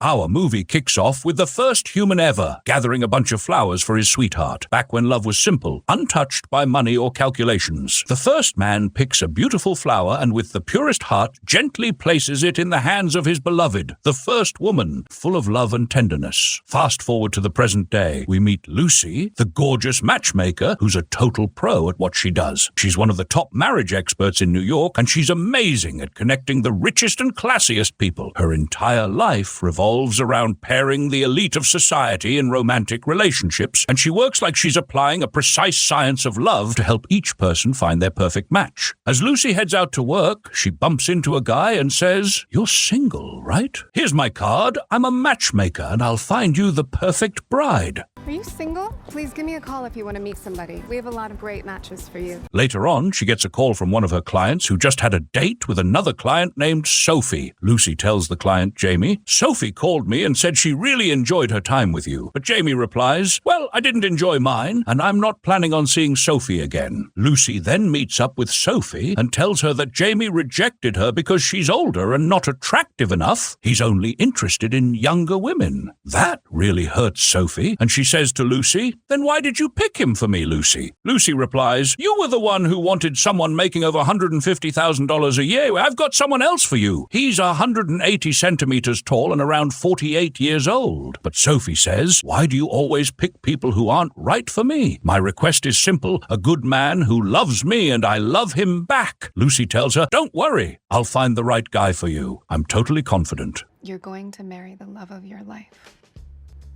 Our movie kicks off with the first human ever gathering a bunch of flowers for his sweetheart, back when love was simple, untouched by money or calculations. The first man picks a beautiful flower and with the purest heart gently places it in the hands of his beloved, the first woman, full of love and tenderness. Fast forward to the present day. We meet Lucy, the gorgeous matchmaker, who's a total pro at what she does. She's one of the top marriage experts in New York, and she's amazing at connecting the richest and classiest people. Her entire life revolves around pairing the elite of society in romantic relationships, and she works like she's applying a precise science of love to help each person find their perfect match. As Lucy heads out to work, she bumps into a guy and says, "You're single, right? Here's my card. I'm a matchmaker, and I'll find you the perfect bride." Are you single? Please give me a call if you want to meet somebody. We have a lot of great matches for you. Later on, she gets a call from one of her clients who just had a date with another client named Sophie. Lucy tells the client, Jamie, "Sophie called me and said she really enjoyed her time with you." But Jamie replies, "Well, I didn't enjoy mine, and I'm not planning on seeing Sophie again." Lucy then meets up with Sophie and tells her that Jamie rejected her because she's older and not attractive enough. He's only interested in younger women. That really hurts Sophie, and she says to Lucy, "Then why did you pick him for me, Lucy?" Lucy replies, "You were the one who wanted someone making over $150,000 a year. I've got someone else for you. He's 180 centimeters tall and around 48 years old." But Sophie says, "Why do you always pick people who aren't right for me? My request is simple, a good man who loves me and I love him back." Lucy tells her, "Don't worry, I'll find the right guy for you. I'm totally confident." You're going to marry the love of your life.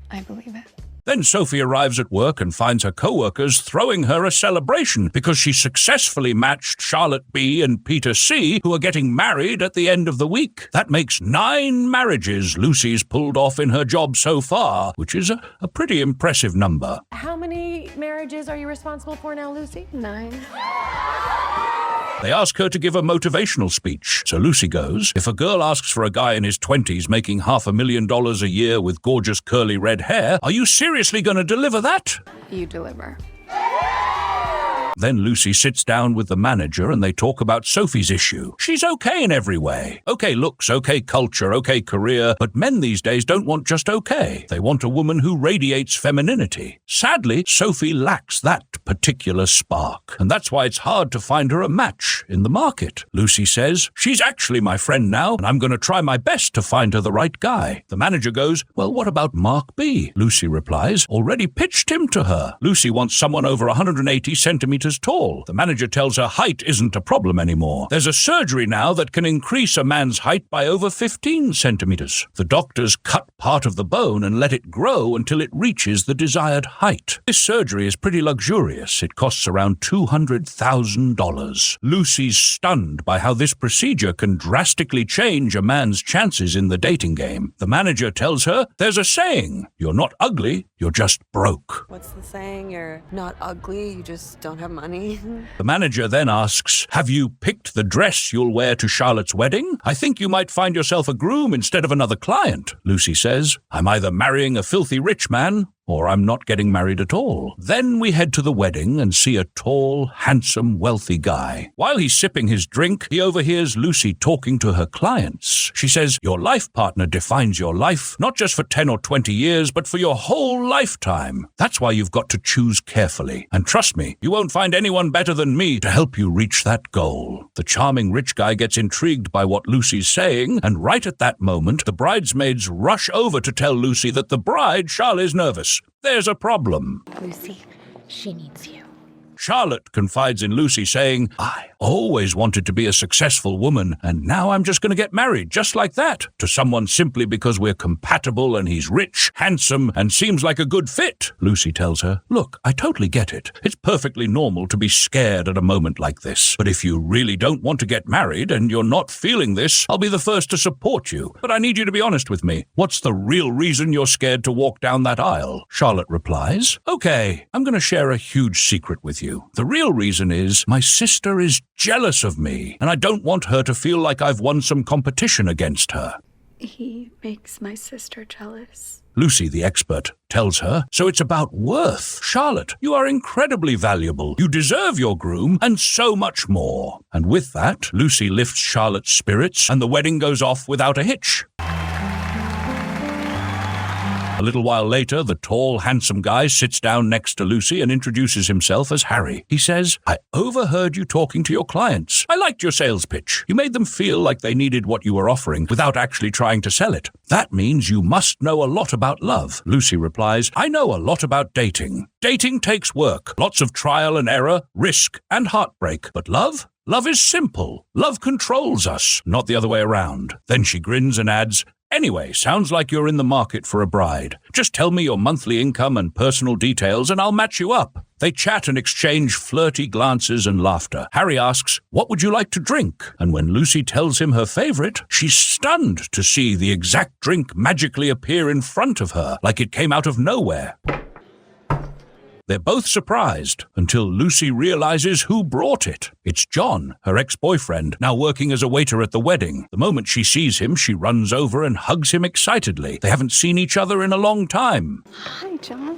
I believe it. Then Sophie arrives at work and finds her co-workers throwing her a celebration because she successfully matched Charlotte B. and Peter C., who are getting married at the end of the week. That makes 9 marriages Lucy's pulled off in her job so far, which is a pretty impressive number. How many marriages are you responsible for now, Lucy? 9. They ask her to give a motivational speech. So Lucy goes, "If a girl asks for a guy in his 20s making $500,000 a year with gorgeous curly red hair, are you seriously going to deliver that?" You deliver. Then Lucy sits down with the manager and they talk about Sophie's issue. She's okay in every way. Okay looks, okay culture, okay career, but men these days don't want just okay. They want a woman who radiates femininity. Sadly, Sophie lacks that particular spark, and that's why it's hard to find her a match in the market. Lucy says, "She's actually my friend now, and I'm going to try my best to find her the right guy." The manager goes, "Well, what about Mark B?" Lucy replies, "Already pitched him to her." Lucy wants someone over 180 centimeters tall. The manager tells her height isn't a problem anymore. There's a surgery now that can increase a man's height by over 15 centimeters. The doctors cut part of the bone and let it grow until it reaches the desired height. This surgery is pretty luxurious. It costs around $200,000. Lucy's stunned by how this procedure can drastically change a man's chances in the dating game. The manager tells her, "There's a saying, you're not ugly, you're just broke." What's the saying? You're not ugly, you just don't have money. The manager then asks, "Have you picked the dress you'll wear to Charlotte's wedding? I think you might find yourself a groom instead of another client." Lucy says, "I'm either marrying a filthy rich man or I'm not getting married at all." Then we head to the wedding and see a tall, handsome, wealthy guy. While he's sipping his drink, he overhears Lucy talking to her clients. She says, "Your life partner defines your life, not just for 10 or 20 years, but for your whole lifetime. That's why you've got to choose carefully. And trust me, you won't find anyone better than me to help you reach that goal." The charming rich guy gets intrigued by what Lucy's saying, and right at that moment, the bridesmaids rush over to tell Lucy that the bride, Charlotte, is nervous. There's a problem. Lucy, she needs you. Charlotte confides in Lucy, saying, "I always wanted to be a successful woman, and now I'm just going to get married just like that to someone simply because we're compatible and he's rich, handsome, and seems like a good fit." Lucy tells her, "Look, I totally get it. It's perfectly normal to be scared at a moment like this. But if you really don't want to get married and you're not feeling this, I'll be the first to support you. But I need you to be honest with me. What's the real reason you're scared to walk down that aisle?" Charlotte replies, "Okay, I'm going to share a huge secret with you. The real reason is my sister is jealous of me, and I don't want her to feel like I've won some competition against her." He makes my sister jealous. Lucy, the expert, tells her, "So it's about worth. Charlotte, you are incredibly valuable. You deserve your groom and so much more." And with that, Lucy lifts Charlotte's spirits and the wedding goes off without a hitch. A little while later, the tall, handsome guy sits down next to Lucy and introduces himself as Harry. He says, "I overheard you talking to your clients. I liked your sales pitch. You made them feel like they needed what you were offering without actually trying to sell it. That means you must know a lot about love." Lucy replies, "I know a lot about dating. Dating takes work, lots of trial and error, risk, and heartbreak. But love? Love is simple. Love controls us, not the other way around." Then she grins and adds, "Anyway, sounds like you're in the market for a bride. Just tell me your monthly income and personal details and I'll match you up." They chat and exchange flirty glances and laughter. Harry asks, "What would you like to drink?" And when Lucy tells him her favorite, she's stunned to see the exact drink magically appear in front of her, like it came out of nowhere. They're both surprised until Lucy realizes who brought it. It's John, her ex-boyfriend, now working as a waiter at the wedding. The moment she sees him, she runs over and hugs him excitedly. They haven't seen each other in a long time. Hi, John.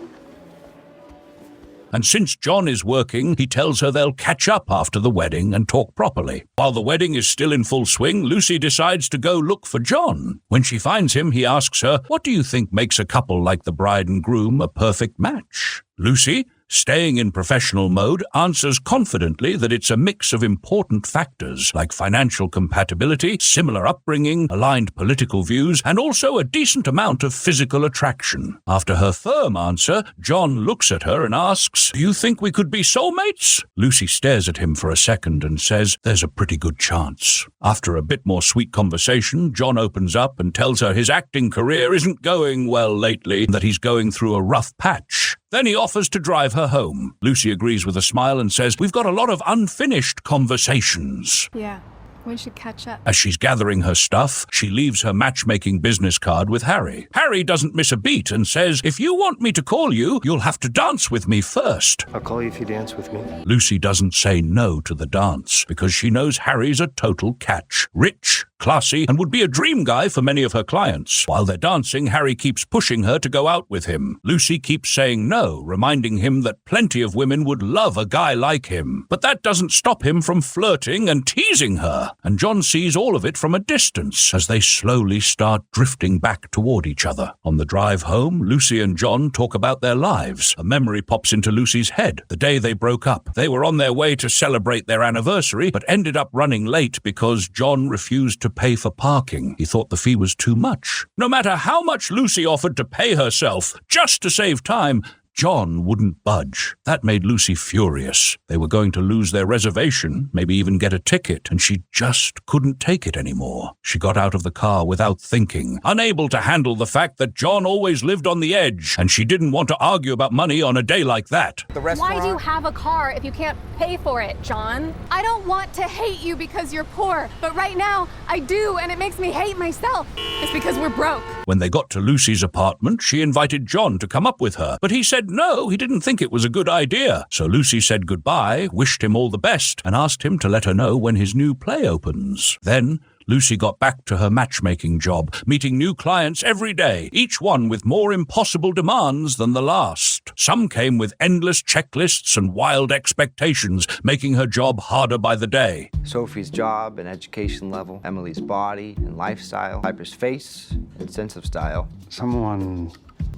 And since John is working, he tells her they'll catch up after the wedding and talk properly. While the wedding is still in full swing, Lucy decides to go look for John. When she finds him, he asks her, "What do you think makes a couple like the bride and groom a perfect match?" Lucy, staying in professional mode, answers confidently that it's a mix of important factors like financial compatibility, similar upbringing, aligned political views, and also a decent amount of physical attraction. After her firm answer, John looks at her and asks, "Do you think we could be soulmates?" Lucy stares at him for a second and says, "There's a pretty good chance." After a bit more sweet conversation, John opens up and tells her his acting career isn't going well lately, and that he's going through a rough patch. Then he offers to drive her home. Lucy agrees with a smile and says, "We've got a lot of unfinished conversations." Yeah, we should catch up. As she's gathering her stuff, she leaves her matchmaking business card with Harry. Harry doesn't miss a beat and says, "If you want me to call you, you'll have to dance with me first." I'll call you if you dance with me. Lucy doesn't say no to the dance because she knows Harry's a total catch. Rich, classy, and would be a dream guy for many of her clients. While they're dancing, Harry keeps pushing her to go out with him. Lucy keeps saying no, reminding him that plenty of women would love a guy like him. But that doesn't stop him from flirting and teasing her. And John sees all of it from a distance as they slowly start drifting back toward each other. On the drive home, Lucy and John talk about their lives. A memory pops into Lucy's head. The day they broke up. They were on their way to celebrate their anniversary, but ended up running late because John refused to pay for parking. He thought the fee was too much. No matter how much Lucy offered to pay herself just to save time, John wouldn't budge. That made Lucy furious. They were going to lose their reservation, maybe even get a ticket, and she just couldn't take it anymore. She got out of the car without thinking, unable to handle the fact that John always lived on the edge, and she didn't want to argue about money on a day like that. Why do you have a car if you can't pay for it, John? I don't want to hate you because you're poor, but right now I do, and it makes me hate myself. It's because we're broke. When they got to Lucy's apartment, she invited John to come up with her, but he said no, he didn't think it was a good idea. So Lucy said goodbye, wished him all the best, and asked him to let her know when his new play opens. Then Lucy got back to her matchmaking job, meeting new clients every day, each one with more impossible demands than the last. Some came with endless checklists and wild expectations, making her job harder by the day. Sophie's job and education level, Emily's body and lifestyle, Piper's face and sense of style. Someone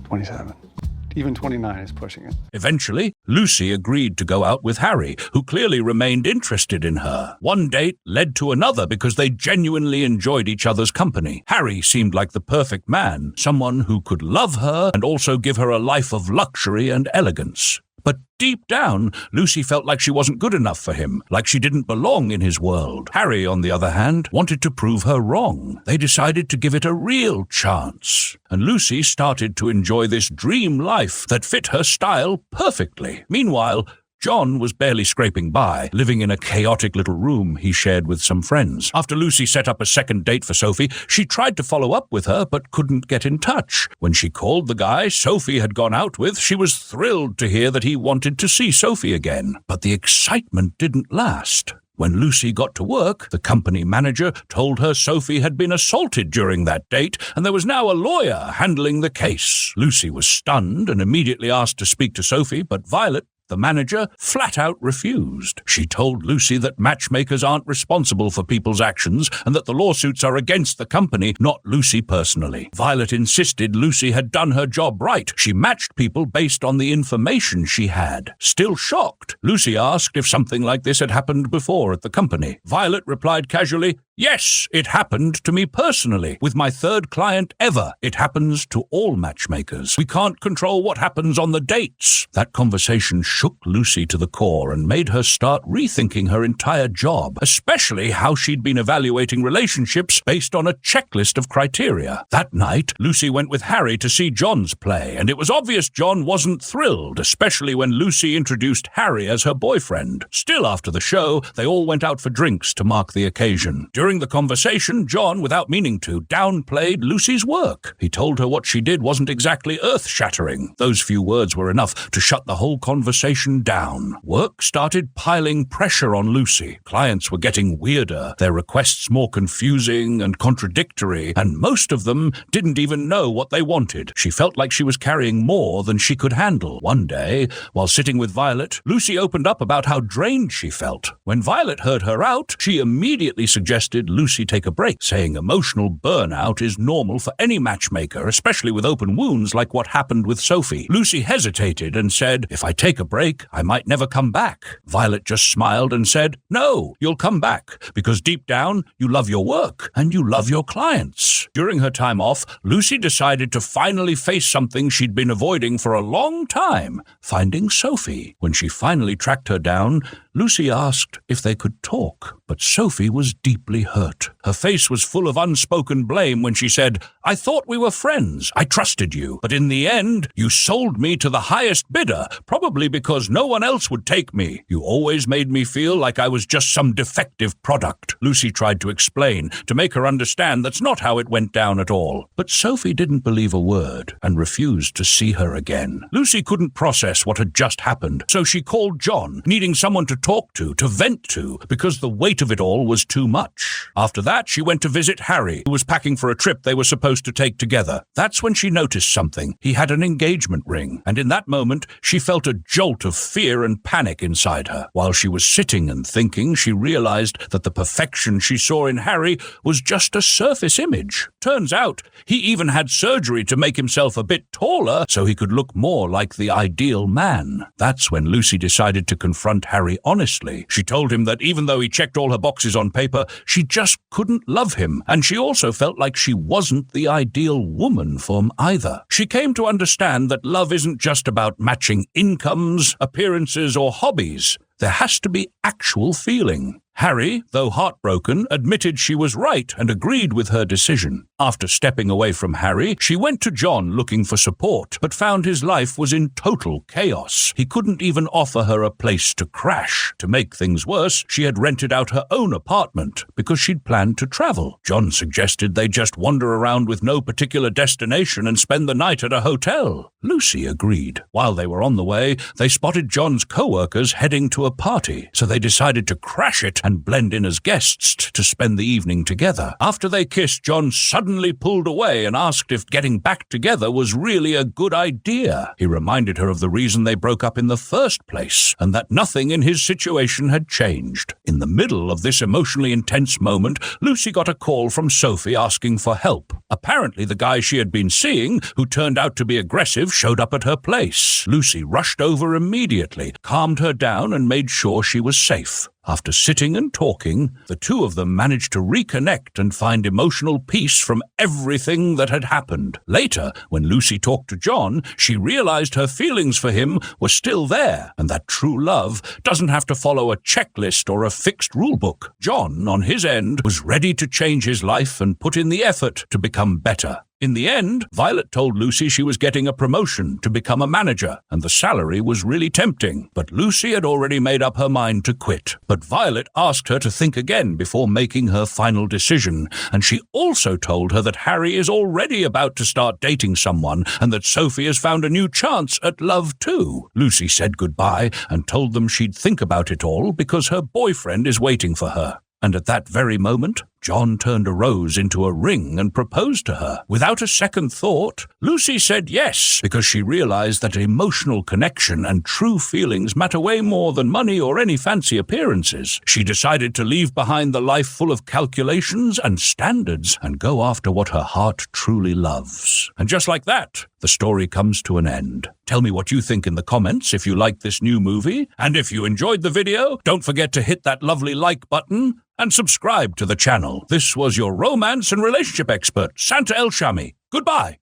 27. Even 29 is pushing it. Eventually, Lucy agreed to go out with Harry, who clearly remained interested in her. One date led to another because they genuinely enjoyed each other's company. Harry seemed like the perfect man, someone who could love her and also give her a life of luxury and elegance. But deep down, Lucy felt like she wasn't good enough for him, like she didn't belong in his world. Harry, on the other hand, wanted to prove her wrong. They decided to give it a real chance. And Lucy started to enjoy this dream life that fit her style perfectly. Meanwhile, John was barely scraping by, living in a chaotic little room he shared with some friends. After Lucy set up a second date for Sophie, she tried to follow up with her but couldn't get in touch. When she called the guy Sophie had gone out with, she was thrilled to hear that he wanted to see Sophie again. But the excitement didn't last. When Lucy got to work, the company manager told her Sophie had been assaulted during that date, and there was now a lawyer handling the case. Lucy was stunned and immediately asked to speak to Sophie, but Violet the manager flat out refused. She told Lucy that matchmakers aren't responsible for people's actions and that the lawsuits are against the company, not Lucy personally. Violet insisted Lucy had done her job right. She matched people based on the information she had. Still shocked, Lucy asked if something like this had happened before at the company. Violet replied casually, "Yes, it happened to me personally, with my third client ever. It happens to all matchmakers. We can't control what happens on the dates." That conversation shook Lucy to the core and made her start rethinking her entire job, especially how she'd been evaluating relationships based on a checklist of criteria. That night, Lucy went with Harry to see John's play, and it was obvious John wasn't thrilled, especially when Lucy introduced Harry as her boyfriend. Still, after the show, they all went out for drinks to mark the occasion. During the conversation, John, without meaning to, downplayed Lucy's work. He told her what she did wasn't exactly earth-shattering. Those few words were enough to shut the whole conversation down. Work started piling pressure on Lucy. Clients were getting weirder, their requests more confusing and contradictory, and most of them didn't even know what they wanted. She felt like she was carrying more than she could handle. One day, while sitting with Violet, Lucy opened up about how drained she felt. When Violet heard her out, she immediately suggested Lucy take a break, saying emotional burnout is normal for any matchmaker, especially with open wounds like what happened with Sophie. Lucy hesitated and said, "If I take a break, I might never come back." Violet just smiled and said, "No, you'll come back, because deep down, you love your work and you love your clients." During her time off, Lucy decided to finally face something she'd been avoiding for a long time, finding Sophie. When she finally tracked her down, Lucy asked if they could talk, but Sophie was deeply hurt. Her face was full of unspoken blame when she said, "I thought we were friends. I trusted you. But in the end, you sold me to the highest bidder, probably because no one else would take me. You always made me feel like I was just some defective product." Lucy tried to explain, to make her understand that's not how it went down at all. But Sophie didn't believe a word and refused to see her again. Lucy couldn't process what had just happened, so she called John, needing someone to talk to vent to, because the weight of it all was too much. After that, she went to visit Harry, who was packing for a trip they were supposed to take together. That's when she noticed something. He had an engagement ring, and in that moment, she felt a jolt of fear and panic inside her. While she was sitting and thinking, she realized that the perfection she saw in Harry was just a surface image. Turns out, he even had surgery to make himself a bit taller so he could look more like the ideal man. That's when Lucy decided to confront Harry honestly. She told him that even though he checked all her boxes on paper, she just couldn't love him, and she also felt like she wasn't the ideal woman for him either. She came to understand that love isn't just about matching incomes, appearances, or hobbies. There has to be actual feeling. Harry, though heartbroken, admitted she was right and agreed with her decision. After stepping away from Harry, she went to John looking for support, but found his life was in total chaos. He couldn't even offer her a place to crash. To make things worse, she had rented out her own apartment because she'd planned to travel. John suggested they just wander around with no particular destination and spend the night at a hotel. Lucy agreed. While they were on the way, they spotted John's co-workers heading to a party, so they decided to crash it and blend in as guests to spend the evening together. After they kissed, John suddenly pulled away and asked if getting back together was really a good idea. He reminded her of the reason they broke up in the first place, and that nothing in his situation had changed. In the middle of this emotionally intense moment, Lucy got a call from Sophie asking for help. Apparently, the guy she had been seeing, who turned out to be aggressive, showed up at her place. Lucy rushed over immediately, calmed her down, and made sure she was safe. After sitting and talking, the two of them managed to reconnect and find emotional peace from everything that had happened. Later, when Lucy talked to John, she realized her feelings for him were still there, and that true love doesn't have to follow a checklist or a fixed rulebook. John, on his end, was ready to change his life and put in the effort to become better. In the end, Violet told Lucy she was getting a promotion to become a manager, and the salary was really tempting. But Lucy had already made up her mind to quit. But Violet asked her to think again before making her final decision, and she also told her that Harry is already about to start dating someone, and that Sophie has found a new chance at love too. Lucy said goodbye and told them she'd think about it all because her boyfriend is waiting for her. And at that very moment, John turned a rose into a ring and proposed to her. Without a second thought, Lucy said yes, because she realized that emotional connection and true feelings matter way more than money or any fancy appearances. She decided to leave behind the life full of calculations and standards and go after what her heart truly loves. And just like that, the story comes to an end. Tell me what you think in the comments if you like this new movie. And if you enjoyed the video, don't forget to hit that lovely like button and subscribe to the channel. This was your romance and relationship expert, Santa El Shami. Goodbye.